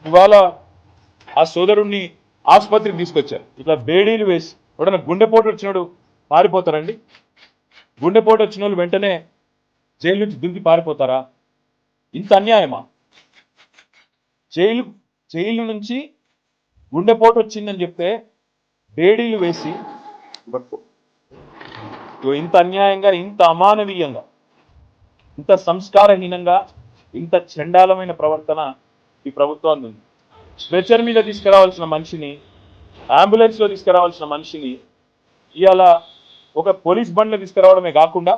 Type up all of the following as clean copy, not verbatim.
ఇవాళ ఆ సోదరుణ్ణి ఆసుపత్రికి తీసుకొచ్చారు. ఇట్లా బేడీలు వేసి ఎవడన్నా గుండెపోటు వచ్చినాడు పారిపోతారండి? గుండెపోటు వచ్చిన వాళ్ళు వెంటనే జైలు నుంచి దుంకి పారిపోతారా? ఇంత అన్యాయమా? జైలు నుంచి గుండెపోటు వచ్చిందని చెప్తే బేడీలు వేసి ఇంత అన్యాయంగా, ఇంత అమానవీయంగా, ఇంత సంస్కారహీనంగా, ఇంత చండాలమైన ప్రవర్తన ఈ ప్రభుత్వాన్ని ఉంది. స్ట్రెచర్ మీద తీసుకురావాల్సిన మనిషిని, అంబులెన్స్లో తీసుకురావాల్సిన మనిషిని ఇవాళ ఒక పోలీస్ బండ్లో తీసుకురావడమే కాకుండా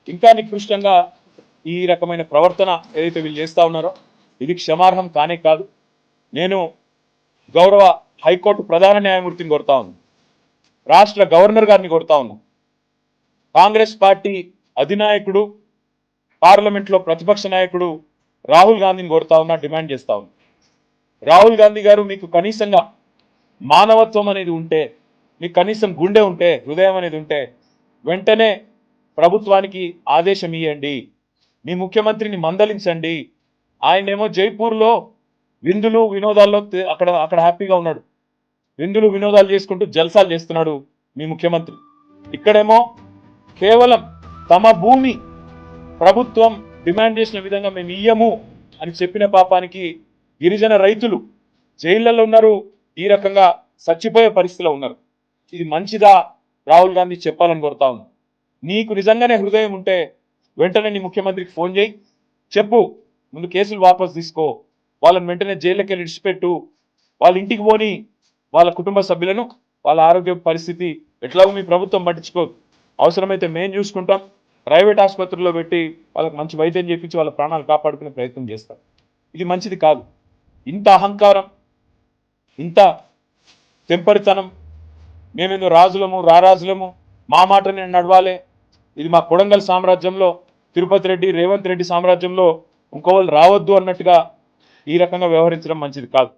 ఇంకా నికృష్టంగా ఈ రకమైన ప్రవర్తన ఏదైతే వీళ్ళు చేస్తూ ఉన్నారో ఇది క్షమార్హం కానే కాదు. నేను గౌరవ హైకోర్టు ప్రధాన న్యాయమూర్తిని కొడతా ఉన్నాను, రాష్ట్ర గవర్నర్ గారిని కొడతా ఉన్నాను, కాంగ్రెస్ పార్టీ అధినాయకుడు, పార్లమెంట్లో ప్రతిపక్ష నాయకుడు రాహుల్ గాంధీని కొడతా ఉన్నా, డిమాండ్ చేస్తా ఉన్నా. రాహుల్ గాంధీ గారు, మీకు కనీసంగా మానవత్వం అనేది ఉంటే, మీకు కనీసం గుండె ఉంటే, హృదయం అనేది ఉంటే వెంటనే ప్రభుత్వానికి ఆదేశం ఇవ్వండి, మీ ముఖ్యమంత్రిని మందలించండి. ఆయనేమో జైపూర్లో విందులు వినోదాల్లో అక్కడ హ్యాపీగా ఉన్నాడు, విందులు వినోదాలు చేసుకుంటూ జల్సాలు చేస్తున్నాడు మీ ముఖ్యమంత్రి. ఇక్కడేమో కేవలం తమ భూమి ప్రభుత్వం డిమాండ్ చేసిన విధంగా మేము ఇయ్యము అని చెప్పిన పాపానికి గిరిజన రైతులు జైళ్లలో ఉన్నారు, ఈ రకంగా చచ్చిపోయే పరిస్థితిలో ఉన్నారు. ఇది మంచిదా? రాహుల్ గాంధీ చెప్పాలని కోరుతా ఉన్నా. నీకు నిజంగానే హృదయం ఉంటే వెంటనే నీ ముఖ్యమంత్రికి ఫోన్ చేయి, చెప్పు, ముందు కేసులు వాపసు తీసుకో, వాళ్ళని వెంటనే జైల్లోకి వెళ్ళి విడిచిపెట్టు, వాళ్ళ ఇంటికి పోని, వాళ్ళ కుటుంబ సభ్యులను, వాళ్ళ ఆరోగ్య పరిస్థితి ఎట్లాగో మీ ప్రభుత్వం పట్టించుకోదు, అవసరమైతే మేము చూసుకుంటాం, ప్రైవేట్ ఆసుపత్రుల్లో పెట్టి వాళ్ళకి మంచి వైద్యం చేయించి వాళ్ళ ప్రాణాలు కాపాడుకునే ప్రయత్నం చేస్తాం. ఇది మంచిది కాదు. ఇంత అహంకారం, ఇంత తెంపరితనం, మేమేందో రాజులము రారాజులము, మా మాటనే నడవాలి, ఇది మా కొడంగల్ సామ్రాజ్యంలో తిరుపతి రెడ్డి రేవంత్ రెడ్డి సామ్రాజ్యంలో ఇంకోవాళ్ళు రావద్దు అన్నట్టుగా ఈ రకంగా వ్యవహరించడం మంచిది కాదు.